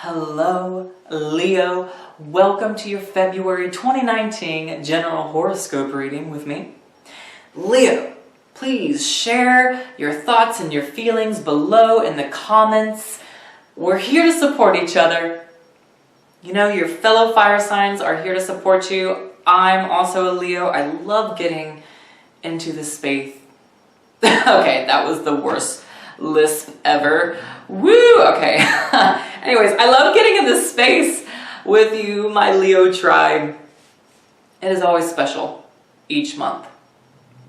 Hello, Leo. Welcome to your February 2019 general horoscope reading with me. Leo, please share your thoughts and your feelings below in the comments. We're here to support each other. You know, your fellow fire signs are here to support you. I'm also a Leo. I love getting into this space. Okay, that was the worst lisp ever. Woo! Okay. Anyways, I love getting in this space with you, my Leo tribe. It is always special each month.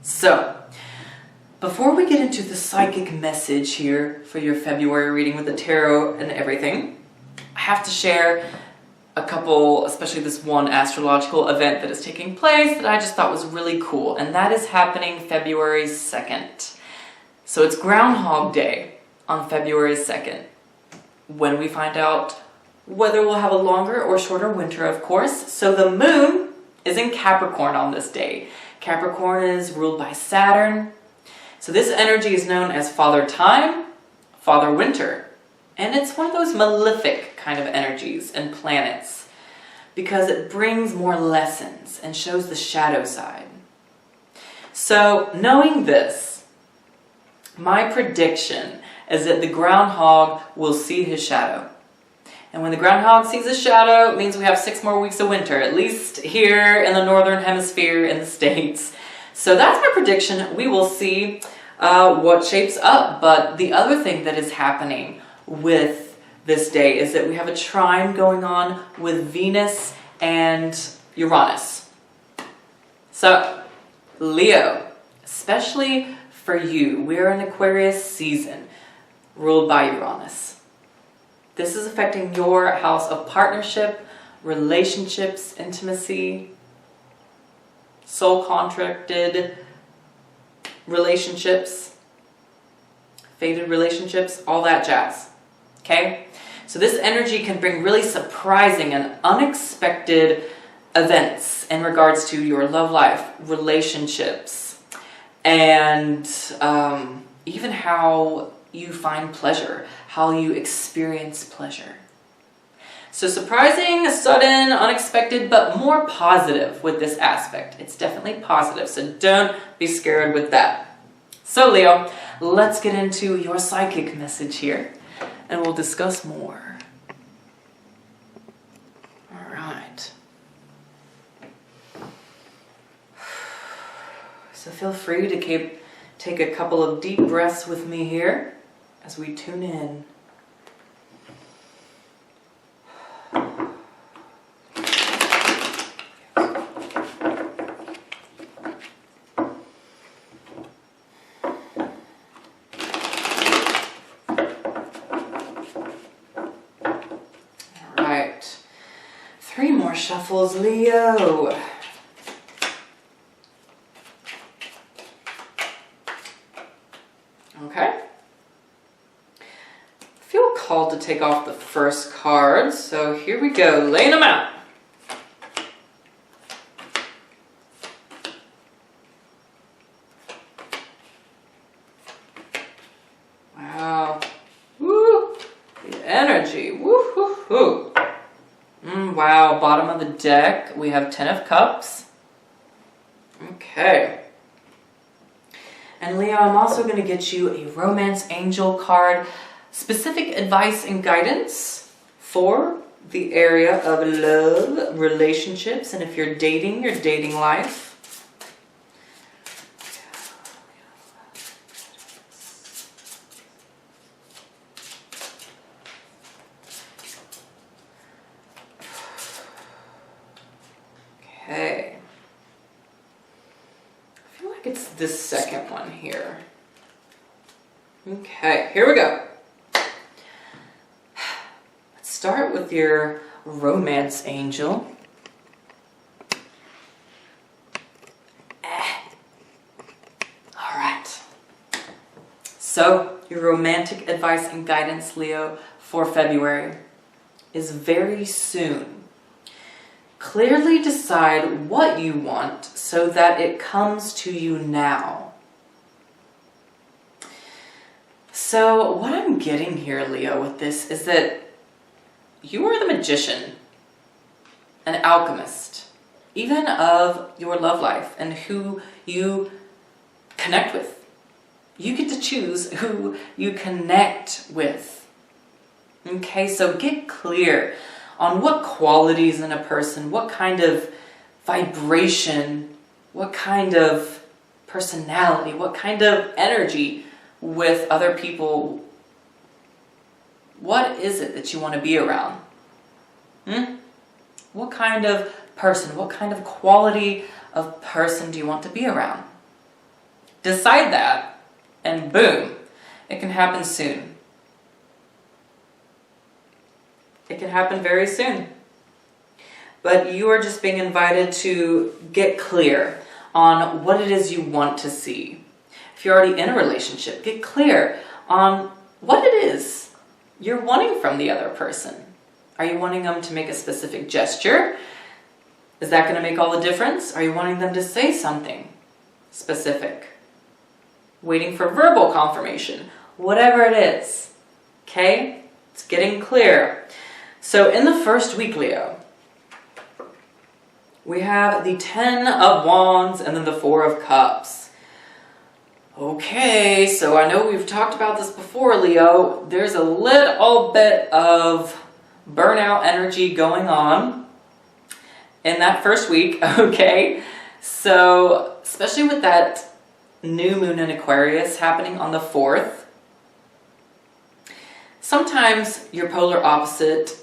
So, before we get into the psychic message here for your February reading with the tarot and everything, I have to share a couple, especially this one astrological event that is taking place that I just thought was really cool, and that is happening February 2nd. So it's Groundhog Day on February 2nd, when we find out whether we'll have a longer or shorter winter, of course. So the moon is in Capricorn on this day. Capricorn is ruled by Saturn. So this energy is known as Father Time, Father Winter. And it's one of those malefic kind of energies and planets because it brings more lessons and shows the shadow side. So knowing this, my prediction is that the groundhog will see his shadow. And when the groundhog sees his shadow, it means we have 6 more weeks of winter, at least here in the northern hemisphere in the States. So that's my prediction. We will see what shapes up. But the other thing that is happening with this day is that we have a trine going on with Venus and Uranus. So, Leo, especially for you, we're in Aquarius season, ruled by Uranus. This is affecting your house of partnership, relationships, intimacy, soul contracted relationships, fated relationships, all that jazz. Okay? So this energy can bring really surprising and unexpected events in regards to your love life, relationships, and even how you find pleasure, how you experience pleasure. So surprising, sudden, unexpected, but more positive with this aspect. It's definitely positive, so don't be scared with that. So Leo, let's get into your psychic message here, and we'll discuss more. All right. So feel free to take a couple of deep breaths with me here as we tune in. Alright, 3 more shuffles, Leo. Okay. Feel called to take off the first card, so here we go, laying them out. Wow. Woo! The energy. Woo hoo hoo. Wow, bottom of the deck, we have 10 of Cups. Okay. And Leo, I'm also going to get you a Romance Angel card, specific advice and guidance for the area of love, relationships, and if you're dating, your dating life. Okay. I feel like it's this second one here. Okay, here we go. Let's start with your Romance Angel. All right. So, your romantic advice and guidance, Leo, for February is very soon. Clearly decide what you want so that it comes to you now. So what I'm getting here, Leo, with this is that you are the magician, an alchemist, even of your love life and who you connect with. You get to choose who you connect with. Okay, so get clear on what qualities in a person, what kind of vibration, what kind of personality, what kind of energy with other people. What is it that you want to be around? What kind of person, what kind of quality of person do you want to be around? Decide that, and boom, it can happen soon. It can happen very soon. But you are just being invited to get clear on what it is you want to see. If you're already in a relationship, get clear on what it is you're wanting from the other person. Are you wanting them to make a specific gesture? Is that going to make all the difference? Are you wanting them to say something specific? Waiting for verbal confirmation? Whatever it is. Okay? It's getting clear. So in the first week, Leo, we have the 10 of Wands and then the 4 of Cups. Okay, so I know we've talked about this before, Leo. There's a little bit of burnout energy going on in that first week, okay? So, especially with that new moon in Aquarius happening on the 4th, sometimes your polar opposite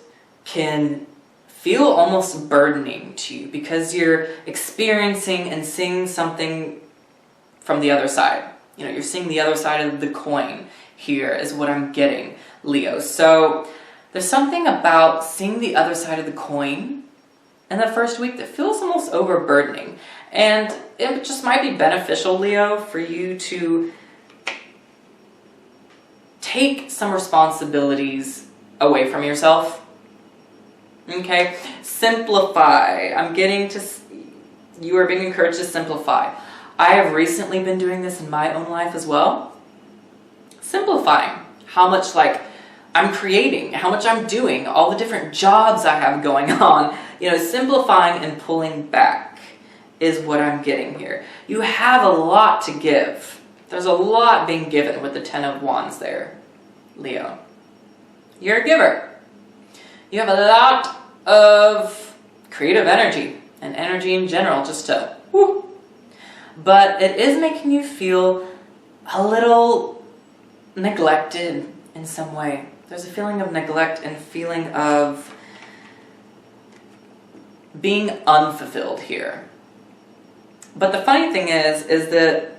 can feel almost burdening to you because you're experiencing and seeing something from the other side. You know, you're seeing the other side of the coin here is what I'm getting, Leo. So there's something about seeing the other side of the coin in the first week that feels almost overburdening. And it just might be beneficial, Leo, for you to take some responsibilities away from yourself. Okay? Simplify. You are being encouraged to simplify. I have recently been doing this in my own life as well. Simplifying how much I'm creating, how much I'm doing, all the different jobs I have going on. You know, simplifying and pulling back is what I'm getting here. You have a lot to give. There's a lot being given with the 10 of Wands there, Leo. You're a giver. You have a lot of creative energy and energy in general just to whoo. But it is making you feel a little neglected in some way. There's a feeling of neglect and feeling of being unfulfilled here. But the funny thing is that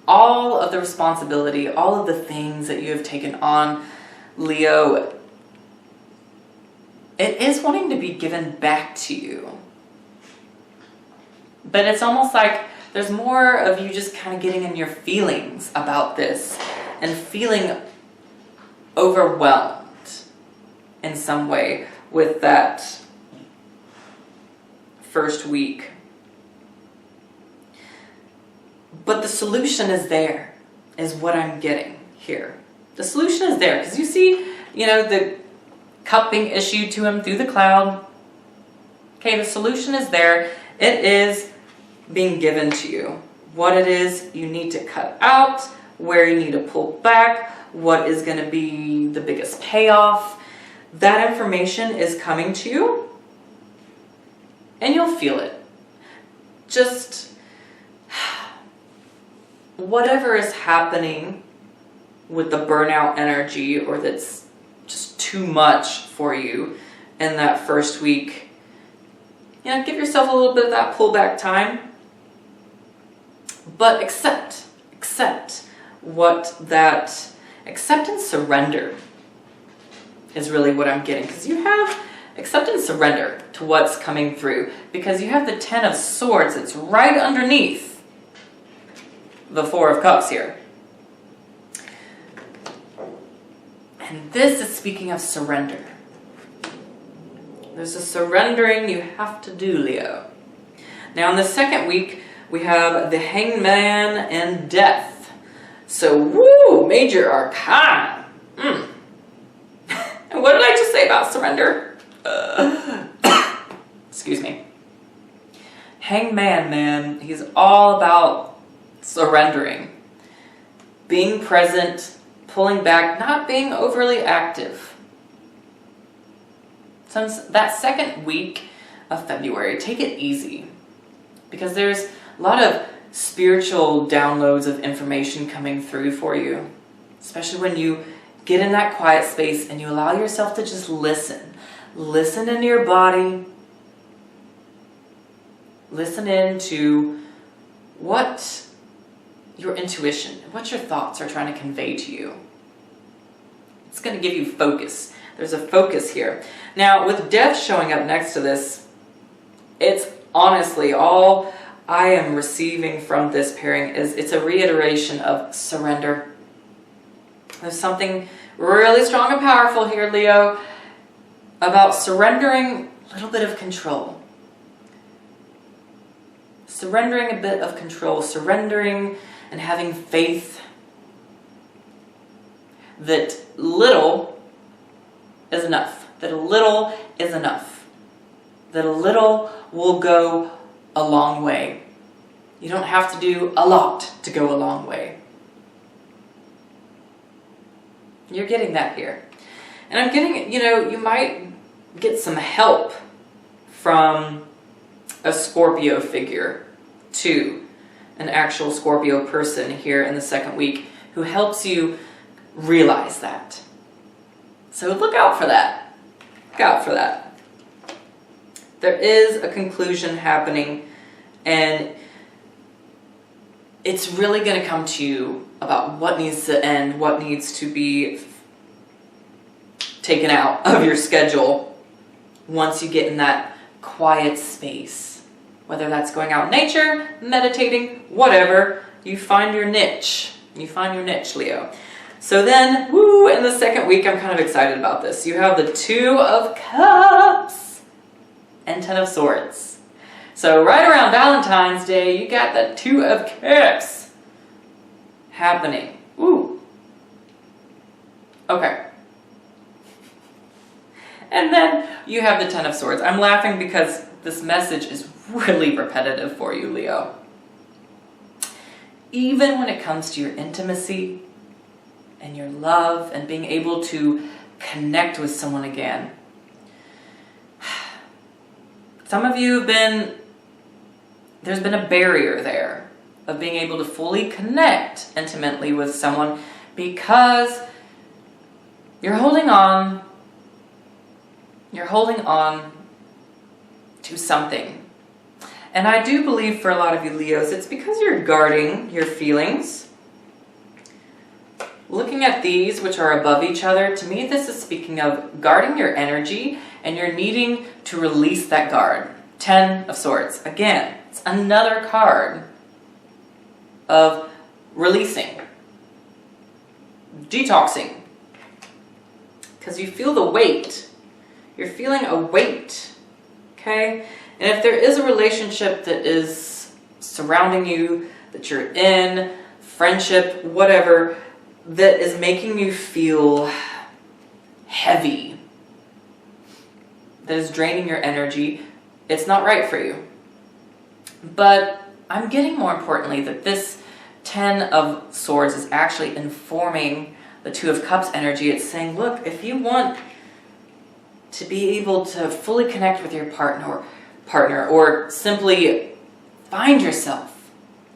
all of the responsibility, all of the things that you have taken on, Leo, it is wanting to be given back to you. But it's almost like there's more of you just kind of getting in your feelings about this and feeling overwhelmed in some way with that first week. But the solution is there, is what I'm getting here. The solution is there, because you see, the cup being issued to him through the cloud. Okay, the solution is there. It is being given to you. What it is you need to cut out, where you need to pull back, what is going to be the biggest payoff. That information is coming to you, and you'll feel it. Just whatever is happening with the burnout energy, or that's just too much for you in that first week, give yourself a little bit of that pullback time, but accept what that accept and surrender is really what I'm getting, because you have accept and surrender to what's coming through, because you have the 10 of Swords. It's right underneath the 4 of Cups here. And this is speaking of surrender. There's a surrendering you have to do, Leo. Now in the second week, we have the Hanged Man and Death. So, woo, major arcana. And what did I just surrender. Excuse me. Hangman, man, he's all about surrendering. Being present, pulling back, not being overly active. Since that second week of February, take it easy. Because there's a lot of spiritual downloads of information coming through for you. Especially when you get in that quiet space and you allow yourself to just listen. Listen into your body. Listen into what your intuition, what your thoughts are trying to convey to you. It's going to give you focus. There's a focus here. Now, with death showing up next to this, it's honestly all I am receiving from this pairing is it's a reiteration of surrender. There's something really strong and powerful here, Leo, about surrendering a little bit of control. Surrendering a bit of control, surrendering and having faith that little is enough, that a little is enough, that a little will go a long way. You don't have to do a lot to go a long way. You're getting that here. And I'm getting, you might get some help from a Scorpio figure to an actual Scorpio person here in the second week who helps you realize that. So look out for that. Look out for that. There is a conclusion happening, and it's really going to come to you about what needs to end, what needs to be taken out of your schedule once you get in that quiet space. Whether that's going out in nature, meditating, whatever, you find your niche. You find your niche, Leo. So then, in the second week, I'm kind of excited about this. You have the Two of Cups and Ten of Swords. So right around Valentine's Day, you got the Two of Cups happening. Ooh. Okay. And then you have the Ten of Swords. I'm laughing because this message is really repetitive for you, Leo. Even when it comes to your intimacy and your love and being able to connect with someone again. Some of you there's been a barrier there of being able to fully connect intimately with someone because you're holding on to something. And I do believe for a lot of you Leos, it's because you're guarding your feelings. Looking at these, which are above each other, to me this is speaking of guarding your energy and you're needing to release that guard. Ten of Swords. Again, it's another card of releasing, detoxing. Because you feel the weight. You're feeling a weight. Okay? And if there is a relationship that is surrounding you, that you're in, friendship, whatever, that is making you feel heavy, that is draining your energy, it's not right for you. But I'm getting more importantly that this Ten of Swords is actually informing the Two of Cups energy. It's saying, look, if you want to be able to fully connect with your partner or simply find yourself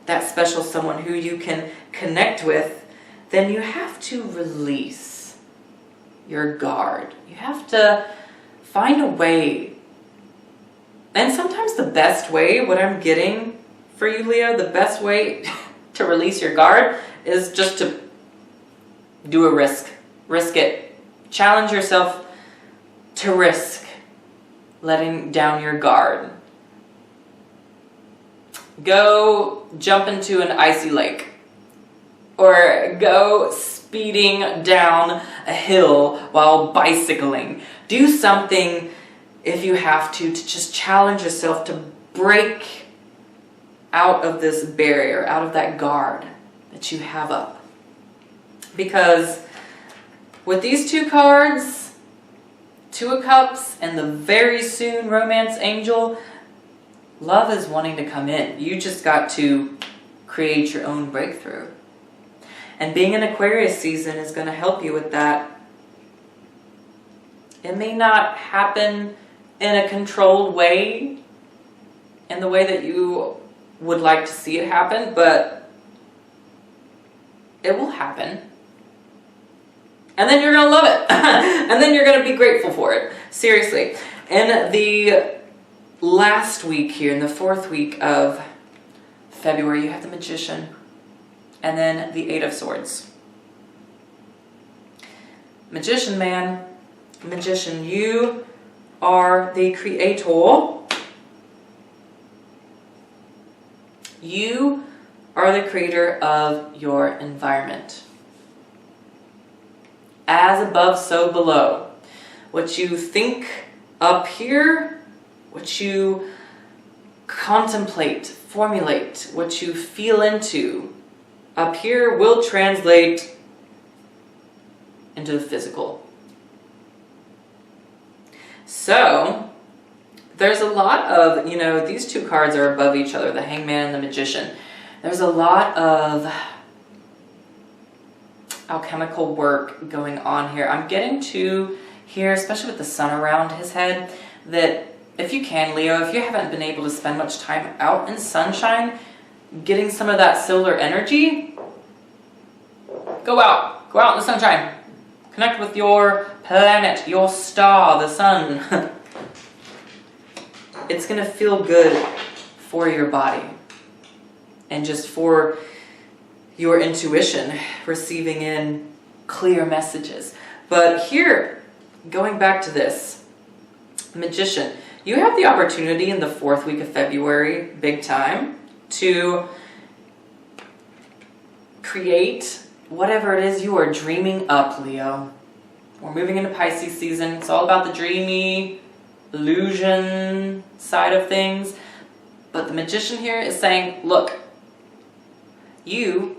that special someone who you can connect with, then you have to release your guard. You have to find a way. And sometimes the best way, what I'm getting for you, Leo, the best way to release your guard is just to do a risk. Risk it. Challenge yourself to risk letting down your guard. Go jump into an icy lake. Or go speeding down a hill while bicycling. Do something, if you have to just challenge yourself to break out of this barrier, out of that guard that you have up. Because with these two cards, Two of Cups and the very soon romance angel, love is wanting to come in. You just got to create your own breakthrough. And being in Aquarius season is going to help you with that. It may not happen in a controlled way, in the way that you would like to see it happen, but it will happen. And then you're going to love it. And then you're going to be grateful for it. Seriously. In the last week here, in the 4th week of February, you have the Magician. And then the 8 of Swords. Magician, man. Magician, you are the creator. You are the creator of your environment. As above, so below. What you think up here, what you contemplate, formulate, what you feel into up here will translate into the physical. So, there's a lot of, these two cards are above each other, the Hangman and the Magician. There's a lot of alchemical work going on here. I'm getting to here, especially with the sun around his head, that if you can, Leo, if you haven't been able to spend much time out in sunshine, getting some of that solar energy, go out in the sunshine. Connect with your planet, your star, the sun. It's going to feel good for your body and just for your intuition, receiving in clear messages. But here, going back to this, Magician, you have the opportunity in the 4th week of February, big time, to create whatever it is you are dreaming up, Leo. We're moving into Pisces season. It's all about the dreamy, illusion side of things. But the Magician here is saying, look, you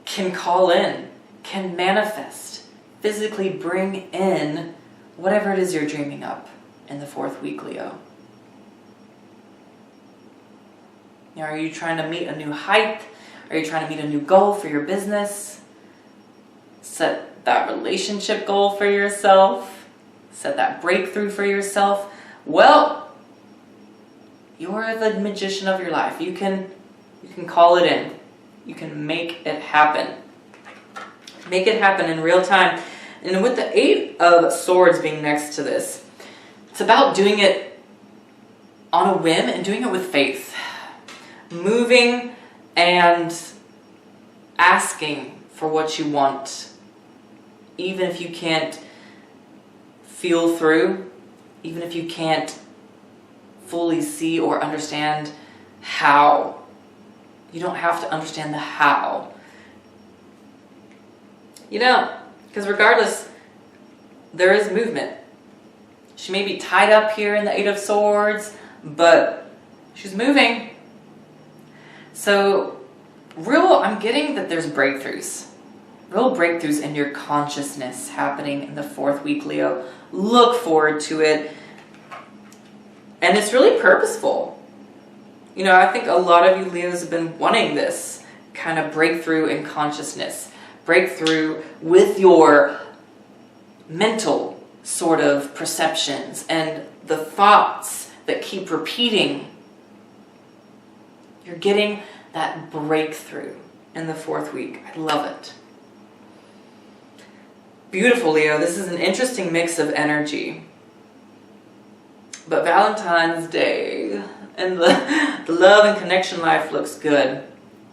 can call in, can manifest, physically bring in whatever it is you're dreaming up in the 4th week, Leo. Are you trying to meet a new height? Are you trying to meet a new goal for your business? Set that relationship goal for yourself. Set that breakthrough for yourself. Well, you're the magician of your life. You can call it in. You can make it happen. Make it happen in real time. And with the 8 of Swords being next to this, it's about doing it on a whim and doing it with faith. Moving and asking for what you want. Even if you can't feel through, even if you can't fully see or understand how. You don't have to understand the how. Because regardless, there is movement. She may be tied up here in the 8 of Swords, but she's moving. So, I'm getting that there's breakthroughs. Real breakthroughs in your consciousness happening in the 4th week, Leo. Look forward to it. And it's really purposeful. I think a lot of you Leos have been wanting this kind of breakthrough in consciousness. Breakthrough with your mental sort of perceptions and the thoughts that keep repeating. You're getting that breakthrough in the 4th week. I love it. Beautiful, Leo. This is an interesting mix of energy. But Valentine's Day and the love and connection life looks good.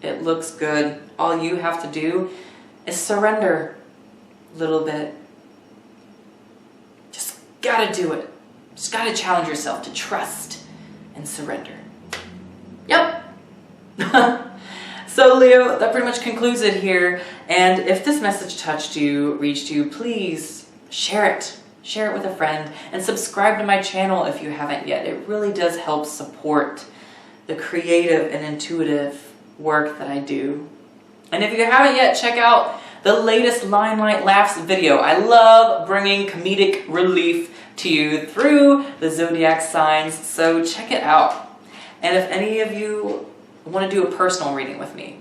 It looks good. All you have to do is surrender a little bit. Just gotta do it. Just gotta challenge yourself to trust and surrender. Yep. So Leo, that pretty much concludes it here. And if this message touched you, reached you, please share it. Share it with a friend and subscribe to my channel if you haven't yet. It really does help support the creative and intuitive work that I do. And if you haven't yet, check out the latest Limelight Laughs video. I love bringing comedic relief to you through the zodiac signs, so check it out. And if any of you want to do a personal reading with me,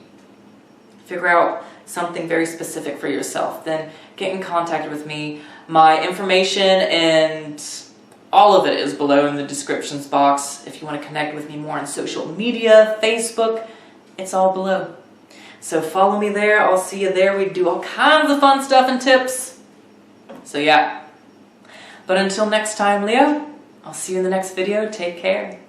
figure out something very specific for yourself, then get in contact with me. My information and all of it is below in the descriptions box. If you want to connect with me more on social media, Facebook, it's all below. So follow me there. I'll see you there. We do all kinds of fun stuff and tips. So yeah. But until next time, Leo, I'll see you in the next video. Take care.